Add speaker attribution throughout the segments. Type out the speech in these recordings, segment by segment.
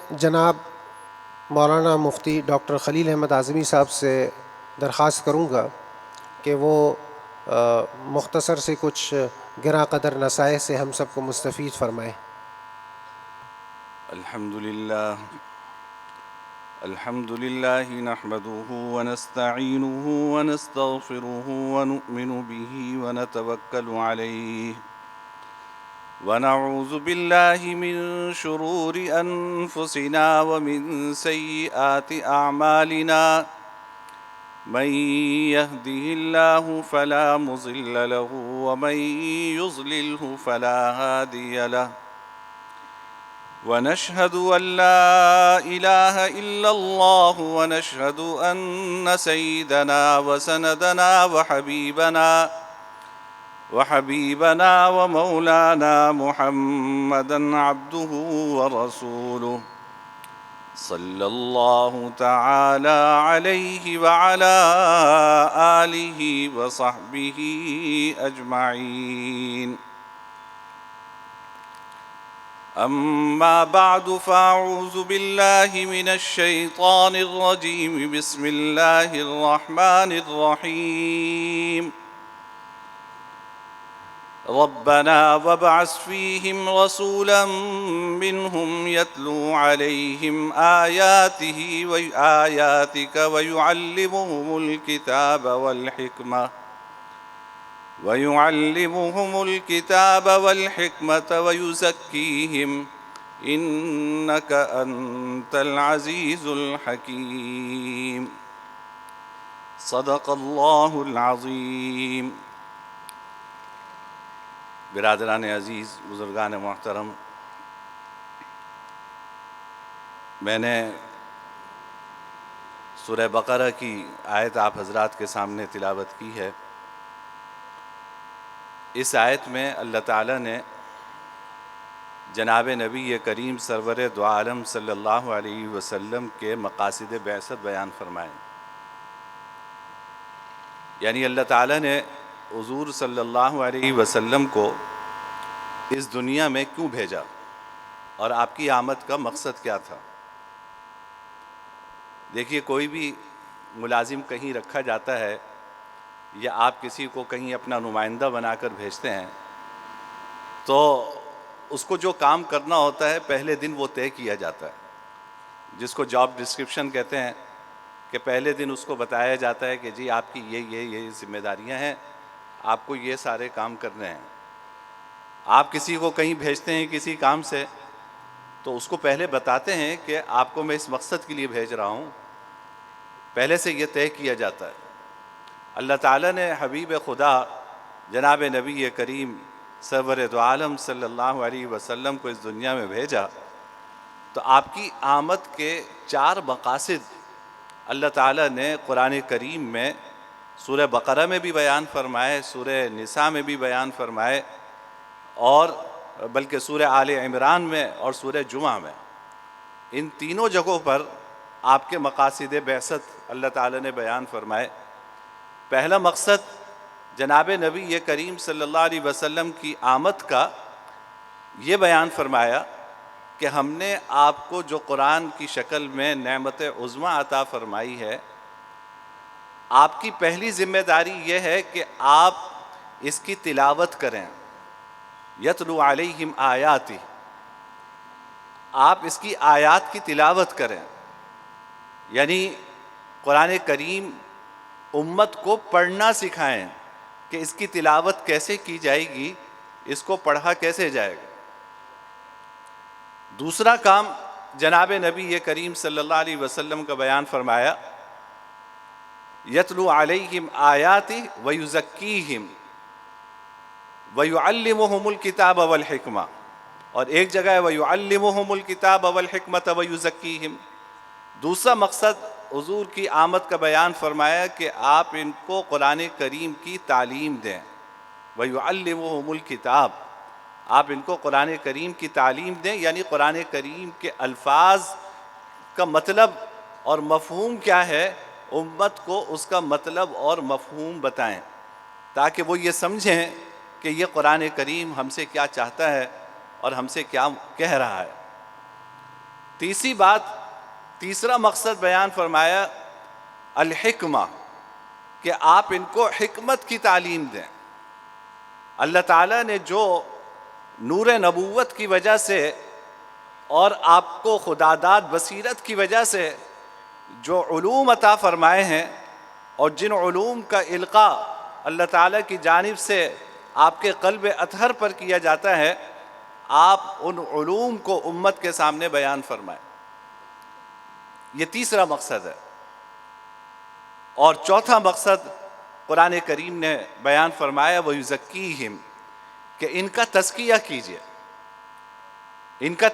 Speaker 1: جناب مولانا مفتی ڈاکٹر خلیل احمد اعظمی صاحب سے درخواست کروں گا کہ وہ مختصر سے کچھ گراں قدر نصائح سے ہم سب کو مستفید فرمائیں۔
Speaker 2: الحمد لله نحمده ونستعينه ونستغفره ونؤمن به ونتوكل عليه ونعوذ بالله من شرور أنفسنا ومن سيئات أعمالنا من يهده الله فلا مضل له ومن يضلله فلا هادي له ونشهد أن لا إله إلا الله ونشهد أن سيدنا وسندنا وحبيبنا ومولانا محمدا عبده ورسوله صلى الله تعالى عليه وعلى آله وصحبه أجمعين. أما بعد فأعوذ بالله من الشيطان الرجيم. بسم الله الرحمن الرحيم. ربنا وابعث فيهم رسولا منهم يتلو عليهم آياتك ويعلمهم الكتاب والحكمة ويزكيهم إنك أنت العزيز الحكيم. صدق الله العظيم. برادران عزیز، بزرگان محترم، میں نے سورہ بقرہ کی آیت آپ حضرات کے سامنے تلاوت کی ہے۔ اس آیت میں اللہ تعالیٰ نے جناب نبی کریم سرور دو عالم صلی اللہ علیہ وسلم کے مقاصد بعثت بیان فرمائے، یعنی اللہ تعالیٰ نے حضور صلی اللہ علیہ وسلم کو اس دنیا میں کیوں بھیجا اور آپ کی آمد کا مقصد کیا تھا۔ دیکھیے، کوئی بھی ملازم کہیں رکھا جاتا ہے یا آپ کسی کو کہیں اپنا نمائندہ بنا کر بھیجتے ہیں تو اس کو جو کام کرنا ہوتا ہے پہلے دن وہ طے کیا جاتا ہے، جس کو جاب ڈسکرپشن کہتے ہیں، کہ پہلے دن اس کو بتایا جاتا ہے کہ جی آپ کی یہ ذمہ داریاں ہیں، آپ کو یہ سارے کام کرنے ہیں۔ آپ کسی کو کہیں بھیجتے ہیں کسی کام سے تو اس کو پہلے بتاتے ہیں کہ آپ کو میں اس مقصد کے لیے بھیج رہا ہوں، پہلے سے یہ طے کیا جاتا ہے۔ اللہ تعالیٰ نے حبیب خدا جناب نبی کریم سرور دو عالم صلی اللہ علیہ وسلم کو اس دنیا میں بھیجا تو آپ کی آمد کے 4 مقاصد اللہ تعالیٰ نے قرآن کریم میں سورہ بقرہ میں بھی بیان فرمائے، سورہ نساء میں بھی بیان فرمائے، اور بلکہ سورہ آل عمران میں اور سورہ جمعہ میں، ان تینوں جگہوں پر آپ کے مقاصد بعثت اللہ تعالیٰ نے بیان فرمائے۔ پہلا مقصد جناب نبی کریم صلی اللہ علیہ وسلم کی آمد کا یہ بیان فرمایا کہ ہم نے آپ کو جو قرآن کی شکل میں نعمت عظمیٰ عطا فرمائی ہے، آپ کی پہلی ذمہ داری یہ ہے کہ آپ اس کی تلاوت کریں۔ یتلو علیہم آیاتی، آپ اس کی آیات کی تلاوت کریں، یعنی قرآن کریم امت کو پڑھنا سکھائیں کہ اس کی تلاوت کیسے کی جائے گی، اس کو پڑھا کیسے جائے گا۔ دوسرا کام جناب نبی کریم صلی اللہ علیہ وسلم کا بیان فرمایا، یتلو علیہم آیاتی ویزکیہم ویعلمہم الکتاب والحکمہ، اور ایک جگہ ہے ویعلمہم الکتاب والحکمۃ ویزکیہم۔ دوسرا مقصد حضور کی آمد کا بیان فرمایا کہ آپ ان کو قرآن کریم کی تعلیم دیں، ویعلمہم الکتاب، آپ ان کو قرآن کریم کی تعلیم دیں، یعنی قرآن کریم کے الفاظ کا مطلب اور مفہوم کیا ہے، امت کو اس کا مطلب اور مفہوم بتائیں تاکہ وہ یہ سمجھیں کہ یہ قرآن کریم ہم سے کیا چاہتا ہے اور ہم سے کیا کہہ رہا ہے۔ تیسری بات، تیسرا مقصد بیان فرمایا الحکمہ، کہ آپ ان کو حکمت کی تعلیم دیں۔ اللہ تعالیٰ نے جو نور نبوت کی وجہ سے اور آپ کو خداداد بصیرت کی وجہ سے جو علوم عطا فرمائے ہیں، اور جن علوم کا القاء اللہ تعالیٰ کی جانب سے آپ کے قلب اطہر پر کیا جاتا ہے، آپ ان علوم کو امت کے سامنے بیان فرمائیں۔ یہ تیسرا مقصد ہے۔ اور چوتھا مقصد قرآن کریم نے بیان فرمایا وَيُزَكِّيهِمْ، کہ ان کا تزکیہ کیجئے۔ ان کا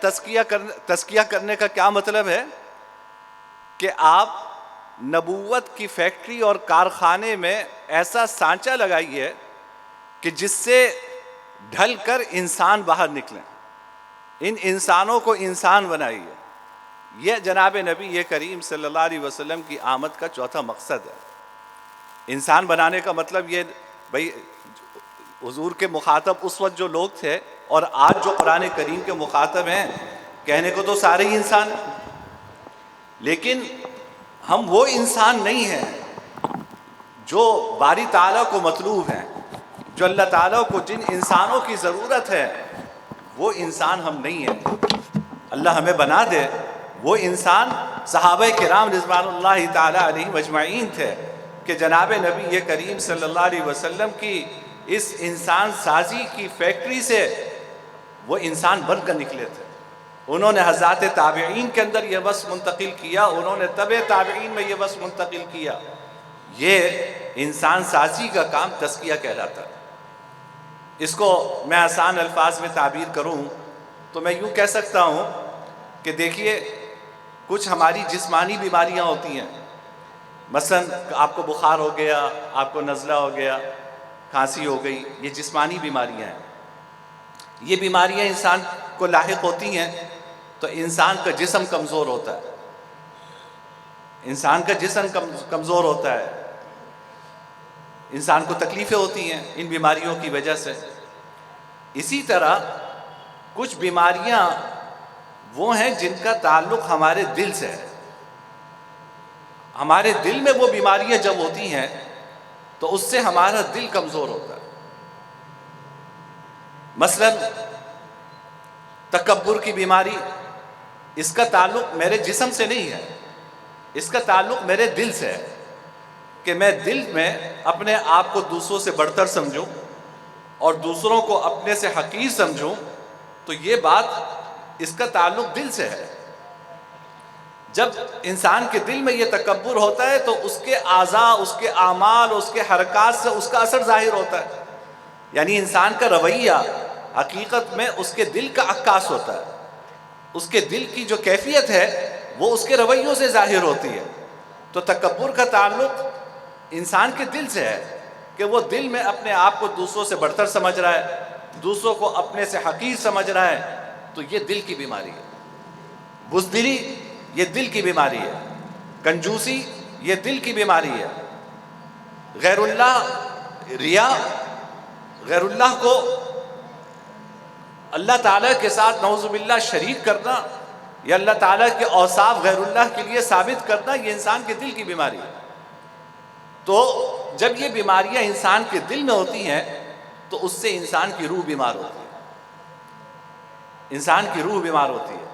Speaker 2: تزکیہ کرنے کا کیا مطلب ہے؟ کہ آپ نبوت کی فیکٹری اور کارخانے میں ایسا سانچہ لگائیے کہ جس سے ڈھل کر انسان باہر نکلیں، ان انسانوں کو انسان بنائیے۔ یہ جناب نبی کریم صلی اللہ علیہ وسلم کی آمد کا چوتھا مقصد ہے۔ انسان بنانے کا مطلب یہ بھئی، حضور کے مخاطب اس وقت جو لوگ تھے اور آج جو قرآن کریم کے مخاطب ہیں، کہنے کو تو سارے ہی انسان ہیں، لیکن ہم وہ انسان نہیں ہیں جو باری تعالیٰ کو مطلوب ہیں، جو اللہ تعالیٰ کو جن انسانوں کی ضرورت ہے وہ انسان ہم نہیں ہیں۔ اللہ ہمیں بنا دے وہ انسان صحابہ کرام رضوان اللہ تعالیٰ علیہم اجمعین تھے، کہ جناب نبی کریم صلی اللہ علیہ وسلم کی اس انسان سازی کی فیکٹری سے وہ انسان بن کر نکلے تھے۔ انہوں نے حضرات تابعین کے اندر یہ وصف منتقل کیا، انہوں نے تبع تابعین میں یہ وصف منتقل کیا۔ یہ انسان سازی کا کام تزکیہ کہلاتا ہے۔ اس کو میں آسان الفاظ میں تعبیر کروں تو میں یوں کہہ سکتا ہوں کہ دیکھیے، کچھ ہماری جسمانی بیماریاں ہوتی ہیں، مثلا آپ کو بخار ہو گیا، آپ کو نزلہ ہو گیا، کھانسی ہو گئی، یہ جسمانی بیماریاں ہیں۔ یہ بیماریاں انسان کو لاحق ہوتی ہیں تو انسان کا جسم کمزور ہوتا ہے، انسان کا جسم کمزور ہوتا ہے، انسان کو تکلیفیں ہوتی ہیں ان بیماریوں کی وجہ سے۔ اسی طرح کچھ بیماریاں وہ ہیں جن کا تعلق ہمارے دل سے ہے۔ ہمارے دل میں وہ بیماریاں جب ہوتی ہیں تو اس سے ہمارا دل کمزور ہوتا ہے۔ مثلا تکبر کی بیماری، اس کا تعلق میرے جسم سے نہیں ہے، اس کا تعلق میرے دل سے ہے، کہ میں دل میں اپنے آپ کو دوسروں سے بڑھ کر سمجھوں اور دوسروں کو اپنے سے حقیر سمجھوں، تو یہ بات، اس کا تعلق دل سے ہے۔ جب انسان کے دل میں یہ تکبر ہوتا ہے تو اس کے اعضاء، اس کے اعمال، اس کے حرکات سے اس کا اثر ظاہر ہوتا ہے۔ یعنی انسان کا رویہ حقیقت میں اس کے دل کا عکاس ہوتا ہے، اس کے دل کی جو کیفیت ہے وہ اس کے رویوں سے ظاہر ہوتی ہے۔ تو تکبر کا تعلق انسان کے دل سے ہے، کہ وہ دل میں اپنے آپ کو دوسروں سے بڑھ کر سمجھ رہا ہے، دوسروں کو اپنے سے حقیر سمجھ رہا ہے، تو یہ دل کی بیماری ہے۔ بزدلی یہ دل کی بیماری ہے، کنجوسی یہ دل کی بیماری ہے، غیر اللہ، ریا، غیر اللہ کو اللہ تعالیٰ کے ساتھ نعوذ باللہ شریک کرنا یا اللہ تعالیٰ کے اوصاف غیر اللہ کے لیے ثابت کرنا، یہ انسان کے دل کی بیماری ہے۔ تو جب یہ بیماریاں انسان کے دل میں ہوتی ہیں تو اس سے انسان کی روح بیمار ہوتی ہے، انسان کی روح بیمار ہوتی ہے۔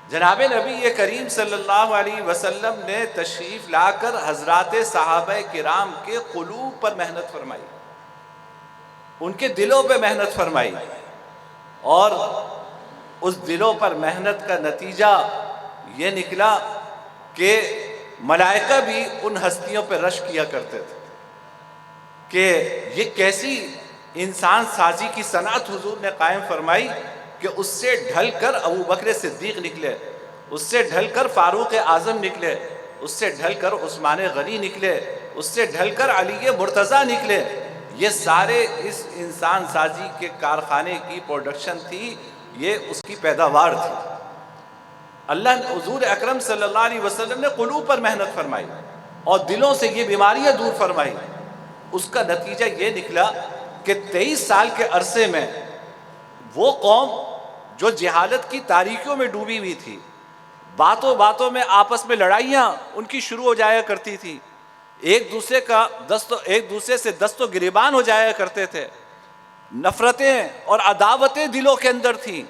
Speaker 2: جناب نبی کریم صلی اللہ علیہ وسلم نے تشریف لا کر حضرات صحابہ کرام کے قلوب پر محنت فرمائی، ان کے دلوں پہ محنت فرمائی، اور اس دلوں پر محنت کا نتیجہ یہ نکلا کہ ملائکہ بھی ان ہستیوں پہ رشک کیا کرتے تھے کہ یہ کیسی انسان سازی کی صنعت حضور نے قائم فرمائی کہ اس سے ڈھل کر ابو بکر صدیق نکلے، اس سے ڈھل کر فاروق اعظم نکلے، اس سے ڈھل کر عثمان غنی نکلے، اس سے ڈھل کر علی مرتضیٰ نکلے۔ یہ سارے اس انسان سازی کے کارخانے کی پروڈکشن تھی، یہ اس کی پیداوار تھی۔ اللہ حضور اکرم صلی اللہ علیہ وسلم نے قلوب پر محنت فرمائی اور دلوں سے یہ بیماریاں دور فرمائی۔ اس کا نتیجہ یہ نکلا کہ 23 سال کے عرصے میں وہ قوم جو جہالت کی تاریکیوں میں ڈوبی ہوئی تھی، باتوں باتوں میں آپس میں لڑائیاں ان کی شروع ہو جایا کرتی تھی، ایک دوسرے سے دست و گریبان ہو جایا کرتے تھے، نفرتیں اور عداوتیں دلوں کے اندر تھیں۔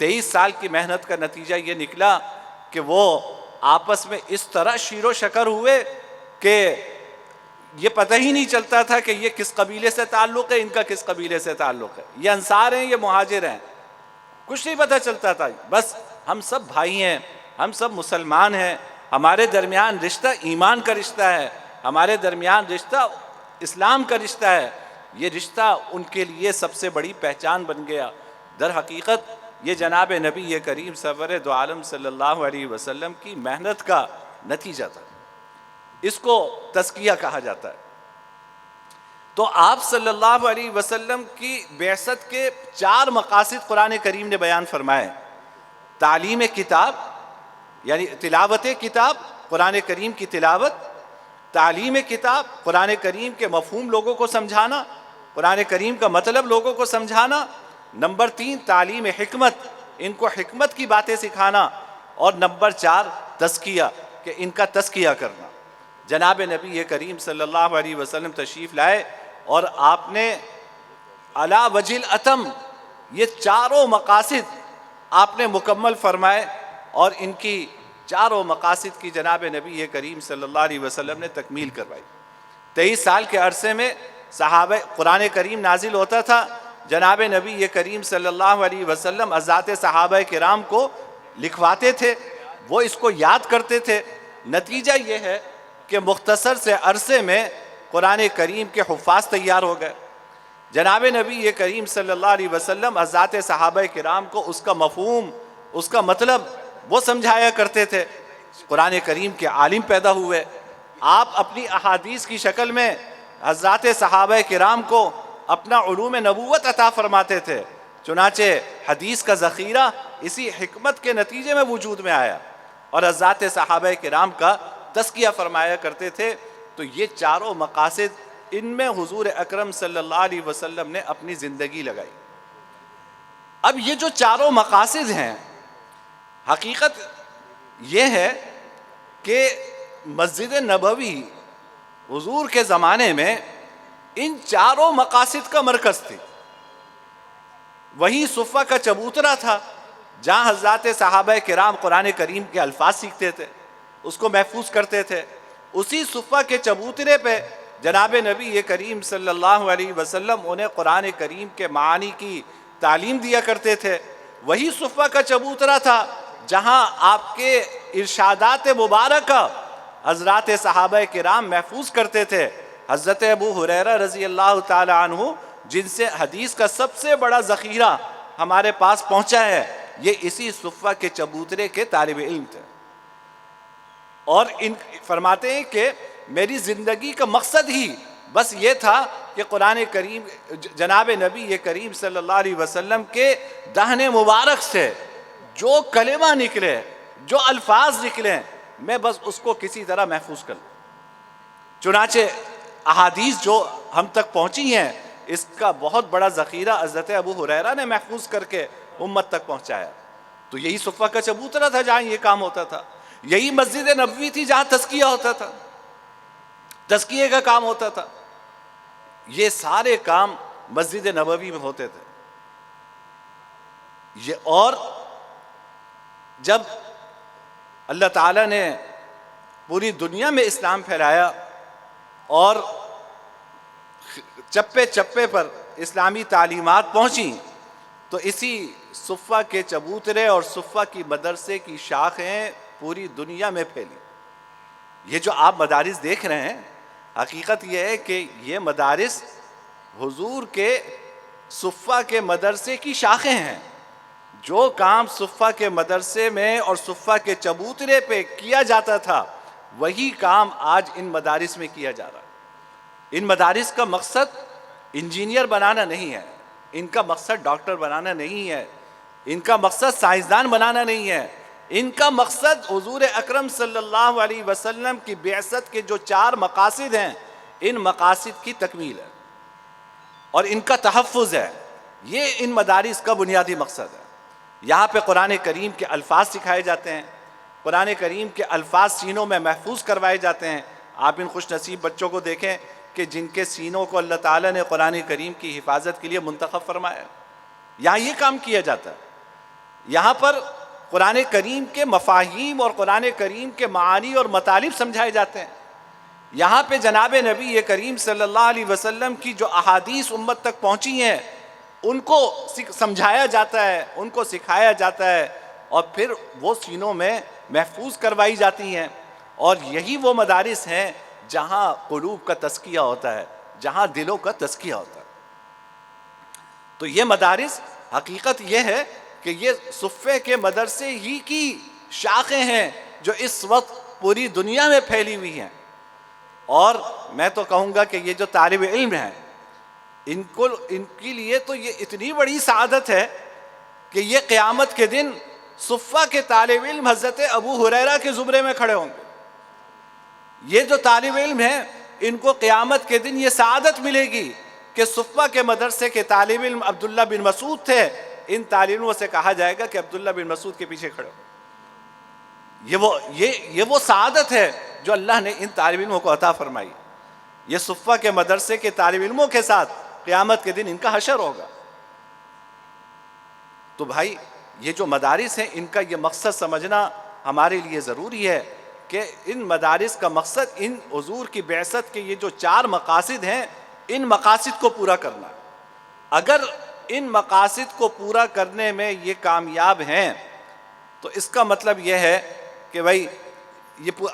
Speaker 2: 23 سال کی محنت کا نتیجہ یہ نکلا کہ وہ آپس میں اس طرح شیر و شکر ہوئے کہ یہ پتہ ہی نہیں چلتا تھا کہ یہ کس قبیلے سے تعلق ہے، ان کا کس قبیلے سے تعلق ہے، یہ انصار ہیں یہ مہاجر ہیں، کچھ نہیں پتہ چلتا تھا، بس ہم سب بھائی ہیں، ہم سب مسلمان ہیں، ہمارے درمیان رشتہ ایمان کا رشتہ ہے، ہمارے درمیان رشتہ اسلام کا رشتہ ہے۔ یہ رشتہ ان کے لیے سب سے بڑی پہچان بن گیا۔ در حقیقت یہ جناب نبی کریم سرور دو عالم صلی اللہ علیہ وسلم کی محنت کا نتیجہ تھا، اس کو تزکیہ کہا جاتا ہے۔ تو آپ صلی اللہ علیہ وسلم کی بعثت کے 4 مقاصد قرآن کریم نے بیان فرمائے۔ تعلیم کتاب یعنی تلاوت کتاب، قرآن کریم کی تلاوت، تعلیم کتاب، قرآن کریم کے مفہوم لوگوں کو سمجھانا، قرآن کریم کا مطلب لوگوں کو سمجھانا۔ نمبر 3 تعلیم حکمت، ان کو حکمت کی باتیں سکھانا، اور نمبر 4 تزکیہ، کہ ان کا تزکیہ کرنا۔ جناب نبی کریم صلی اللہ علیہ وسلم تشریف لائے اور آپ نے علی وجہ الاتم یہ 4 مقاصد آپ نے مکمل فرمائے، اور ان کی 4 مقاصد کی جناب نبی کریم صلی اللہ علیہ وسلم نے تکمیل کروائی۔ 23 سال کے عرصے میں صحابہ قرآن کریم نازل ہوتا تھا، جناب نبی کریم صلی اللہ علیہ وسلم حضرات صحابہ کرام کو لکھواتے تھے، وہ اس کو یاد کرتے تھے۔ نتیجہ یہ ہے کہ مختصر سے عرصے میں قرآن کریم کے حفاظ تیار ہو گئے۔ جناب نبی کریم صلی اللہ علیہ وسلم حضرات صحابہ کرام کو اس کا مفہوم، اس کا مطلب وہ سمجھایا کرتے تھے، قرآن کریم کے عالم پیدا ہوئے۔ آپ اپنی احادیث کی شکل میں حضرات صحابہ کرام کو اپنا علوم نبوت عطا فرماتے تھے، چنانچہ حدیث کا ذخیرہ اسی حکمت کے نتیجے میں وجود میں آیا، اور حضرات صحابہ کرام کا تزکیہ فرمایا کرتے تھے۔ تو یہ 4 مقاصد، ان میں حضور اکرم صلی اللہ علیہ وسلم نے اپنی زندگی لگائی۔ اب یہ جو 4 مقاصد ہیں، حقیقت یہ ہے کہ مسجد نبوی حضور کے زمانے میں ان 4 مقاصد کا مرکز تھی۔ وہی صفہ کا چبوترا تھا جہاں حضرات صحابہ کرام قرآن کریم کے الفاظ سیکھتے تھے، اس کو محفوظ کرتے تھے۔ اسی صفہ کے چبوترے پہ جناب نبی کریم صلی اللہ علیہ وسلم انہیں قرآن کریم کے معانی کی تعلیم دیا کرتے تھے۔ وہی صفہ کا چبوترا تھا جہاں آپ کے ارشادات مبارکہ حضرات صحابہ کرام محفوظ کرتے تھے۔ حضرت ابو ہریرہ رضی اللہ تعالی عنہ، جن سے حدیث کا سب سے بڑا ذخیرہ ہمارے پاس پہنچا ہے، یہ اسی صفہ کے چبوترے کے طالب علم تھے، اور ان فرماتے ہیں کہ میری زندگی کا مقصد ہی بس یہ تھا کہ قرآن کریم، جناب نبی کریم صلی اللہ علیہ وسلم کے دہن مبارک سے جو کلمہ نکلے، جو الفاظ نکلیں، میں بس اس کو کسی طرح محفوظ کر لوں۔ چنانچہ احادیث جو ہم تک پہنچی ہیں، اس کا بہت بڑا ذخیرہ حضرت ابو ہریرہ نے محفوظ کر کے امت تک پہنچایا۔ تو یہی صفہ کا چبوترا تھا جہاں یہ کام ہوتا تھا، یہی مسجد نبوی تھی جہاں تزکیہ ہوتا تھا، تزکیے کا کام ہوتا تھا۔ یہ سارے کام مسجد نبوی میں ہوتے تھے۔ اور جب اللہ تعالیٰ نے پوری دنیا میں اسلام پھیلایا اور چپے چپے پر اسلامی تعلیمات پہنچیں، تو اسی صفہ کے چبوترے اور صفہ کی مدرسے کی شاخیں پوری دنیا میں پھیلی۔ یہ جو آپ مدارس دیکھ رہے ہیں، حقیقت یہ ہے کہ یہ مدارس حضور کے صفہ کے مدرسے کی شاخیں ہیں۔ جو کام صفہ کے مدرسے میں اور صفہ کے چبوترے پہ کیا جاتا تھا، وہی کام آج ان مدارس میں کیا جا رہا ہے۔ ان مدارس کا مقصد انجینئر بنانا نہیں ہے، ان کا مقصد ڈاکٹر بنانا نہیں ہے، ان کا مقصد سائنسدان بنانا نہیں ہے، ان کا مقصد حضور اکرم صلی اللہ علیہ وسلم کی بعثت کے جو 4 مقاصد ہیں، ان مقاصد کی تکمیل ہے اور ان کا تحفظ ہے۔ یہ ان مدارس کا بنیادی مقصد ہے۔ یہاں پہ قرآن کریم کے الفاظ سکھائے جاتے ہیں، قرآن کریم کے الفاظ سینوں میں محفوظ کروائے جاتے ہیں۔ آپ ان خوش نصیب بچوں کو دیکھیں کہ جن کے سینوں کو اللہ تعالیٰ نے قرآن کریم کی حفاظت کے لیے منتخب فرمایا، یہاں یہ کام کیا جاتا ہے۔ یہاں پر قرآن کریم کے مفاہیم اور قرآن کریم کے معانی اور مطالب سمجھائے جاتے ہیں۔ یہاں پہ جناب نبی کریم صلی اللہ علیہ وسلم کی جو احادیث امت تک پہنچی ہیں ان کو سمجھایا جاتا ہے، ان کو سکھایا جاتا ہے، اور پھر وہ سینوں میں محفوظ کروائی جاتی ہیں۔ اور یہی وہ مدارس ہیں جہاں قلوب کا تزکیہ ہوتا ہے، جہاں دلوں کا تزکیہ ہوتا ہے۔ تو یہ مدارس حقیقت یہ ہے کہ یہ صفے کے مدرسے ہی کی شاخیں ہیں جو اس وقت پوری دنیا میں پھیلی ہوئی ہیں۔ اور میں تو کہوں گا کہ یہ جو طالب علم ہیں ان کے لیے تو یہ اتنی بڑی سعادت ہے کہ یہ قیامت کے دن صفہ کے طالب علم حضرت ابو ہریرہ کے زمرے میں کھڑے ہوں گے۔ یہ جو طالب علم ہیں ان کو قیامت کے دن یہ سعادت ملے گی کہ صفہ کے مدرسے کے طالب علم عبداللہ بن مسعود تھے، ان طالب علموں سے کہا جائے گا کہ عبداللہ بن مسعود کے پیچھے کھڑے ہو۔ یہ وہ سعادت ہے جو اللہ نے ان طالب علموں کو عطا فرمائی۔ یہ صفہ کے مدرسے کے طالب علموں کے ساتھ قیامت کے دن ان کا حشر ہوگا۔ تو بھائی یہ جو مدارس ہیں ان کا یہ مقصد سمجھنا ہمارے لیے ضروری ہے کہ ان مدارس کا مقصد ان حضور کی بعثت کے یہ جو 4 مقاصد ہیں ان مقاصد کو پورا کرنا ہے۔ اگر ان مقاصد کو پورا کرنے میں یہ کامیاب ہیں تو اس کا مطلب یہ ہے کہ بھائی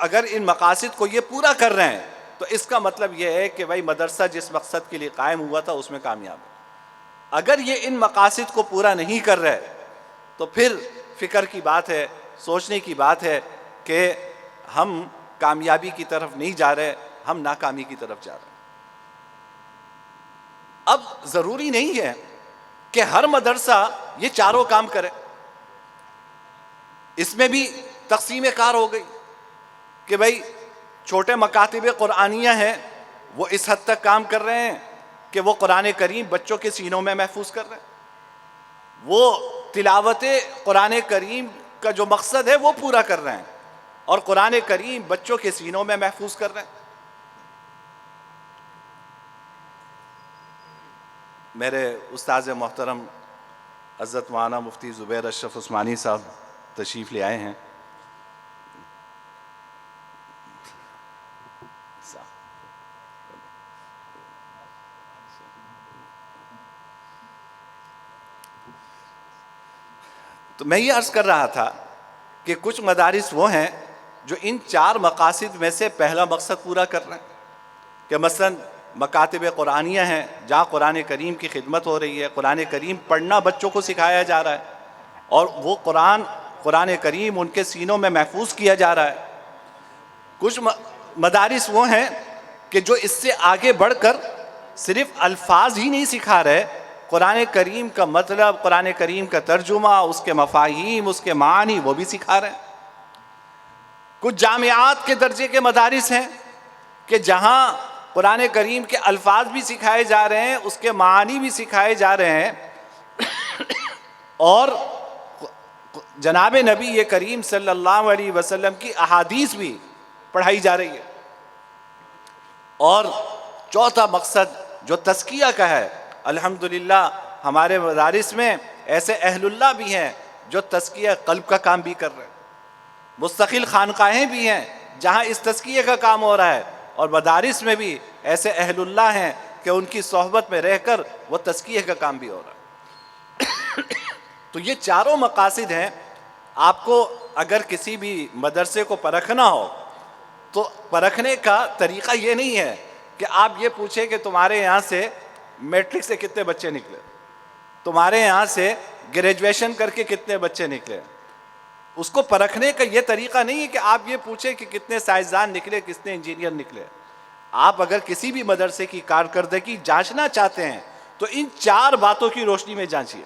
Speaker 2: اگر ان مقاصد کو یہ پورا کر رہے ہیں تو اس کا مطلب یہ ہے کہ بھائی مدرسہ جس مقصد کے لیے قائم ہوا تھا اس میں کامیاب ہے۔ اگر یہ ان مقاصد کو پورا نہیں کر رہے تو پھر فکر کی بات ہے، سوچنے کی بات ہے کہ ہم کامیابی کی طرف نہیں جا رہے، ہم ناکامی کی طرف جا رہے ہیں۔ اب ضروری نہیں ہے کہ ہر مدرسہ یہ چاروں کام کرے، اس میں بھی تقسیم کار ہو گئی کہ بھائی چھوٹے مکاتب قرآنیہ ہیں وہ اس حد تک کام کر رہے ہیں کہ وہ قرآن کریم بچوں کے سینوں میں محفوظ کر رہے ہیں، وہ تلاوت قرآن کریم کا جو مقصد ہے وہ پورا کر رہے ہیں اور قرآن کریم بچوں کے سینوں میں محفوظ کر رہے ہیں۔ میرے استاذ محترم حضرت مولانا مفتی زبیر اشرف عثمانی صاحب تشریف لے آئے ہیں۔ تو میں یہ عرض کر رہا تھا کہ کچھ مدارس وہ ہیں جو ان 4 مقاصد میں سے پہلا مقصد پورا کر رہے ہیں، کہ مثلا مکاتب قرآنیہ ہیں جہاں قرآن کریم کی خدمت ہو رہی ہے، قرآن کریم پڑھنا بچوں کو سکھایا جا رہا ہے اور وہ قرآن کریم ان کے سینوں میں محفوظ کیا جا رہا ہے۔ کچھ مدارس وہ ہیں کہ جو اس سے آگے بڑھ کر صرف الفاظ ہی نہیں سکھا رہے، قرآن کریم کا مطلب، قرآن کریم کا ترجمہ، اس کے مفاہیم، اس کے معانی وہ بھی سکھا رہے ہیں۔ کچھ جامعات کے درجے کے مدارس ہیں کہ جہاں قرآن کریم کے الفاظ بھی سکھائے جا رہے ہیں، اس کے معانی بھی سکھائے جا رہے ہیں اور جناب نبی کریم صلی اللہ علیہ وسلم کی احادیث بھی پڑھائی جا رہی ہے۔ اور چوتھا مقصد جو تزکیہ کا ہے، الحمدللہ ہمارے مدارس میں ایسے اہل اللہ بھی ہیں جو تزکیہ قلب کا کام بھی کر رہے ہیں، مستقل خانقاہیں بھی ہیں جہاں اس تزکیہ کا کام ہو رہا ہے، اور مدارس میں بھی ایسے اہل اللہ ہیں کہ ان کی صحبت میں رہ کر وہ تزکیہ کا کام بھی ہو رہا ہے۔ تو یہ چاروں مقاصد ہیں۔ آپ کو اگر کسی بھی مدرسے کو پرکھنا ہو تو پرکھنے کا طریقہ یہ نہیں ہے کہ آپ یہ پوچھیں کہ تمہارے یہاں سے میٹرک سے کتنے بچے نکلے، تمہارے یہاں سے گریجویشن کر کے کتنے بچے نکلے۔ اس کو پرکھنے کا یہ طریقہ نہیں ہے کہ آپ یہ پوچھیں کہ کتنے سائنسدان نکلے، کتنے انجینئر نکلے۔ آپ اگر کسی بھی مدرسے کی کارکردگی جانچنا چاہتے ہیں تو ان 4 باتوں کی روشنی میں جانچیے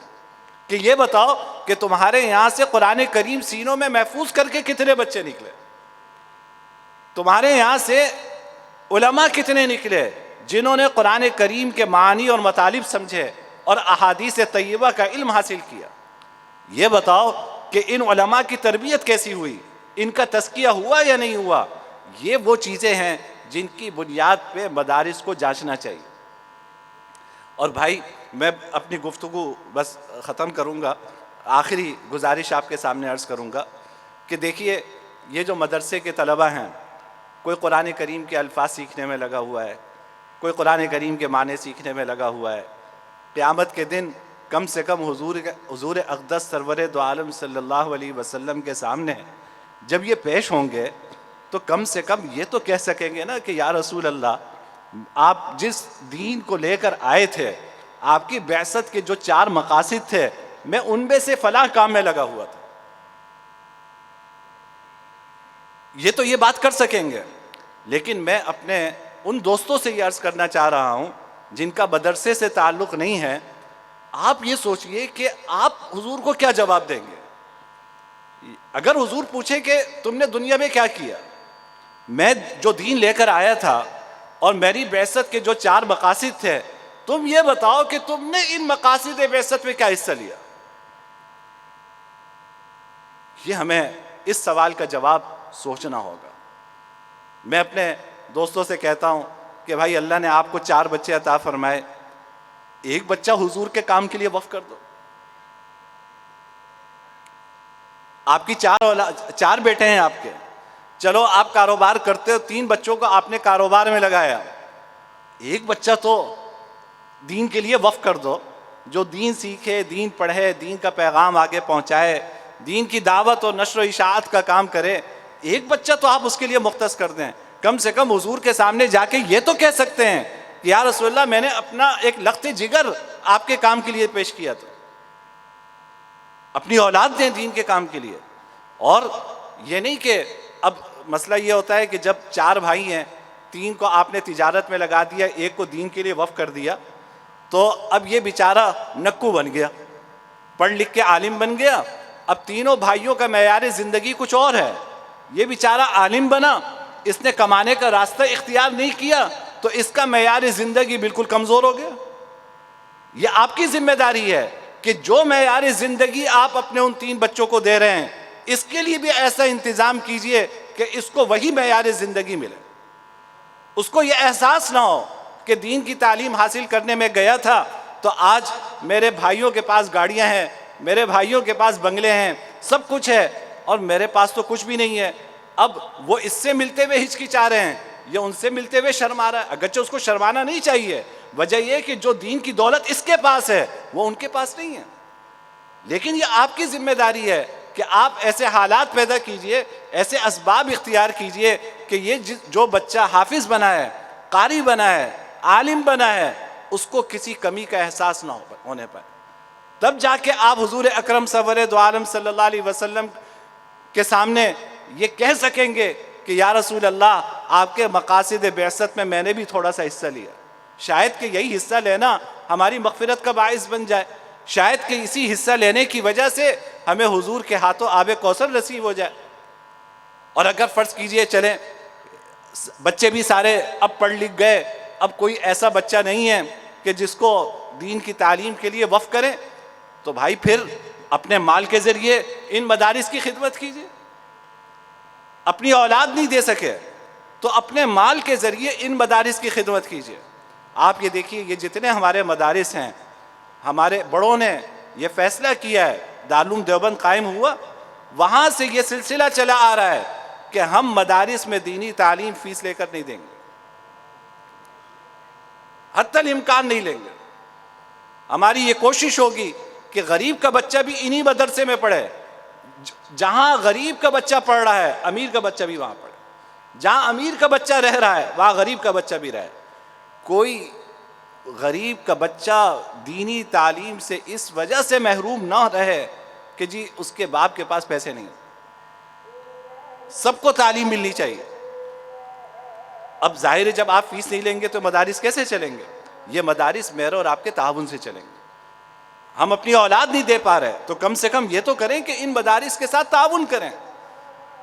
Speaker 2: کہ یہ بتاؤ کہ تمہارے یہاں سے قرآن کریم سینوں میں محفوظ کر کے کتنے بچے نکلے، تمہارے یہاں سے علماء کتنے نکلے جنہوں نے قرآن کریم کے معانی اور مطالب سمجھے اور احادیث طیبہ کا علم حاصل کیا۔ یہ بتاؤ کہ ان علماء کی تربیت کیسی ہوئی، ان کا تزکیہ ہوا یا نہیں ہوا؟ یہ وہ چیزیں ہیں جن کی بنیاد پہ مدارس کو جانچنا چاہیے۔ اور بھائی میں اپنی گفتگو بس ختم کروں گا، آخری گزارش آپ کے سامنے عرض کروں گا کہ دیکھیے یہ جو مدرسے کے طلبہ ہیں، کوئی قرآن کریم کے الفاظ سیکھنے میں لگا ہوا ہے، کوئی قرآن کریم کے معنی سیکھنے میں لگا ہوا ہے، قیامت کے دن کم سے کم حضور اقدس سرور دو عالم صلی اللہ علیہ وسلم کے سامنے جب یہ پیش ہوں گے تو کم سے کم یہ تو کہہ سکیں گے نا کہ یا رسول اللہ، آپ جس دین کو لے کر آئے تھے، آپ کی بعثت کے جو 4 مقاصد تھے، میں ان میں سے فلاں کام میں لگا ہوا تھا۔ یہ تو یہ بات کر سکیں گے، لیکن میں اپنے ان دوستوں سے یہ عرض کرنا چاہ رہا ہوں جن کا مدرسے سے تعلق نہیں ہے، آپ یہ سوچئے کہ آپ حضور کو کیا جواب دیں گے؟ اگر حضور پوچھے کہ تم نے دنیا میں کیا کیا، میں جو دین لے کر آیا تھا اور میری بعثت کے جو 4 مقاصد تھے، تم یہ بتاؤ کہ تم نے ان مقاصد بعثت میں کیا حصہ لیا؟ یہ ہمیں اس سوال کا جواب سوچنا ہوگا۔ میں اپنے دوستوں سے کہتا ہوں کہ بھائی اللہ نے آپ کو 4 بچے عطا فرمائے، ایک بچہ حضور کے کام کے لیے وقف کر دو۔ آپ کی 4 بیٹے ہیں آپ کے، چلو آپ کاروبار کرتے ہو، 3 بچوں کو آپ نے کاروبار میں لگایا، ایک بچہ تو دین کے لیے وقف کر دو، جو دین سیکھے، دین پڑھے، دین کا پیغام آگے پہنچائے، دین کی دعوت اور نشر و اشاعت کا کام کرے۔ ایک بچہ تو آپ اس کے لیے مختص کر دیں، کم سے کم حضور کے سامنے جا کے یہ تو کہہ سکتے ہیں کہ یا رسول اللہ میں نے اپنا ایک لخت جگر آپ کے کام کے لیے پیش کیا تھا۔ اپنی اولاد دیں دین کے کام کے لیے۔ اور یہ نہیں کہ اب مسئلہ یہ ہوتا ہے کہ جب 4 بھائی ہیں، 3 کو آپ نے تجارت میں لگا دیا، ایک کو دین کے لیے وقف کر دیا، تو اب یہ بیچارہ نکو بن گیا، پڑھ لکھ کے عالم بن گیا۔ اب تینوں بھائیوں کا معیار زندگی کچھ اور ہے، یہ بیچارہ عالم بنا، اس نے کمانے کا راستہ اختیار نہیں کیا، تو اس کا معیار زندگی بالکل کمزور ہو گیا۔ یہ آپ کی ذمہ داری ہے کہ جو معیار زندگی آپ اپنے ان 3 بچوں کو دے رہے ہیں، اس کے لیے بھی ایسا انتظام کیجئے کہ اس کو وہی معیار زندگی ملے، اس کو یہ احساس نہ ہو کہ دین کی تعلیم حاصل کرنے میں گیا تھا تو آج میرے بھائیوں کے پاس گاڑیاں ہیں، میرے بھائیوں کے پاس بنگلے ہیں، سب کچھ ہے، اور میرے پاس تو کچھ بھی نہیں ہے۔ اب وہ اس سے ملتے ہوئے ہچکچا رہے ہیں، یہ ان سے ملتے ہوئے شرما رہا ہے۔ اگرچہ اس کو شرمانا نہیں چاہیے، وجہ یہ کہ جو دین کی دولت اس کے پاس ہے وہ ان کے پاس نہیں ہے، لیکن یہ آپ کی ذمہ داری ہے کہ آپ ایسے حالات پیدا کیجئے، ایسے اسباب اختیار کیجئے کہ یہ جو بچہ حافظ بنا ہے، قاری بنا ہے، عالم بنا ہے، اس کو کسی کمی کا احساس نہ ہونے پائے۔ تب جا کے آپ حضور اکرم سرور دو عالم صلی اللہ علیہ وسلم کے سامنے یہ کہہ سکیں گے کہ یا رسول اللہ، آپ کے مقاصد بعثت میں نے بھی تھوڑا سا حصہ لیا، شاید کہ یہی حصہ لینا ہماری مغفرت کا باعث بن جائے، شاید کہ اسی حصہ لینے کی وجہ سے ہمیں حضور کے ہاتھوں آب کوثر نصیب ہو جائے۔ اور اگر فرض کیجئے چلیں بچے بھی سارے اب پڑھ لکھ گئے، اب کوئی ایسا بچہ نہیں ہے کہ جس کو دین کی تعلیم کے لیے وقف کریں، تو بھائی پھر اپنے مال کے ذریعے ان مدارس کی خدمت کیجئے۔ اپنی اولاد نہیں دے سکے تو اپنے مال کے ذریعے ان مدارس کی خدمت کیجئے۔ آپ یہ دیکھیے، یہ جتنے ہمارے مدارس ہیں، ہمارے بڑوں نے یہ فیصلہ کیا ہے، دارالعلوم دیوبند قائم ہوا، وہاں سے یہ سلسلہ چلا آ رہا ہے کہ ہم مدارس میں دینی تعلیم فیس لے کر نہیں دیں گے، حتی الامکان نہیں لیں گے۔ ہماری یہ کوشش ہوگی کہ غریب کا بچہ بھی انہی مدرسے میں پڑھے، جہاں غریب کا بچہ پڑھ رہا ہے امیر کا بچہ بھی وہاں پڑھے، جہاں امیر کا بچہ رہ رہا ہے وہاں غریب کا بچہ بھی رہے۔ کوئی غریب کا بچہ دینی تعلیم سے اس وجہ سے محروم نہ رہے کہ جی اس کے باپ کے پاس پیسے نہیں۔ سب کو تعلیم ملنی چاہیے۔ اب ظاہر ہے جب آپ فیس نہیں لیں گے تو مدارس کیسے چلیں گے؟ یہ مدارس میرے اور آپ کے تعاون سے چلیں گے۔ ہم اپنی اولاد نہیں دے پا رہے تو کم سے کم یہ تو کریں کہ ان مدارس کے ساتھ تعاون کریں۔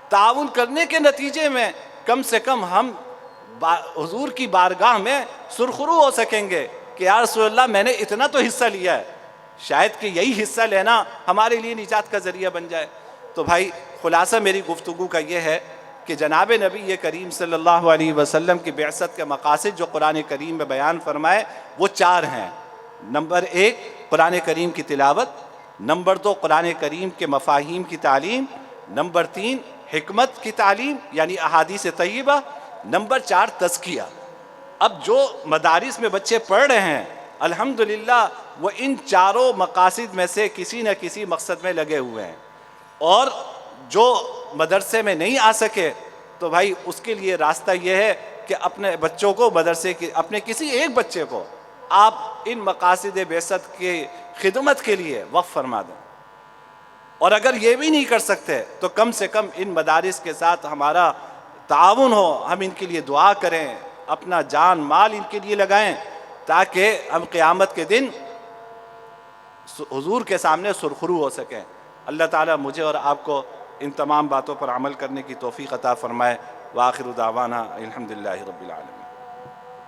Speaker 2: تعاون کرنے کے نتیجے میں کم سے کم ہم حضور کی بارگاہ میں سرخرو ہو سکیں گے کہ یا رسول اللہ میں نے اتنا تو حصہ لیا ہے، شاید کہ یہی حصہ لینا ہمارے لیے نجات کا ذریعہ بن جائے۔ تو بھائی خلاصہ میری گفتگو کا یہ ہے کہ جناب نبی کریم صلی اللہ علیہ وسلم کی بعثت کے مقاصد جو قرآن کریم میں بیان فرمائے وہ 4 ہیں۔ نمبر 1 قرآن کریم کی تلاوت، نمبر 2 قرآن کریم کے مفاہیم کی تعلیم، نمبر 3 حکمت کی تعلیم یعنی احادیث طیبہ، نمبر 4 تزکیہ۔ اب جو مدارس میں بچے پڑھ رہے ہیں الحمدللہ وہ ان 4 مقاصد میں سے کسی نہ کسی مقصد میں لگے ہوئے ہیں، اور جو مدرسے میں نہیں آ سکے تو بھائی اس کے لیے راستہ یہ ہے کہ اپنے بچوں کو مدرسے کی، اپنے کسی ایک بچے کو آپ ان مقاصد بعثت کی خدمت کے لیے وقف فرما دیں، اور اگر یہ بھی نہیں کر سکتے تو کم سے کم ان مدارس کے ساتھ ہمارا تعاون ہو، ہم ان کے لیے دعا کریں، اپنا جان مال ان کے لیے لگائیں تاکہ ہم قیامت کے دن حضور کے سامنے سرخرو ہو سکیں۔ اللہ تعالیٰ مجھے اور آپ کو ان تمام باتوں پر عمل کرنے کی توفیق عطا فرمائے۔ وآخر دعوانا الحمدللہ رب العالمین۔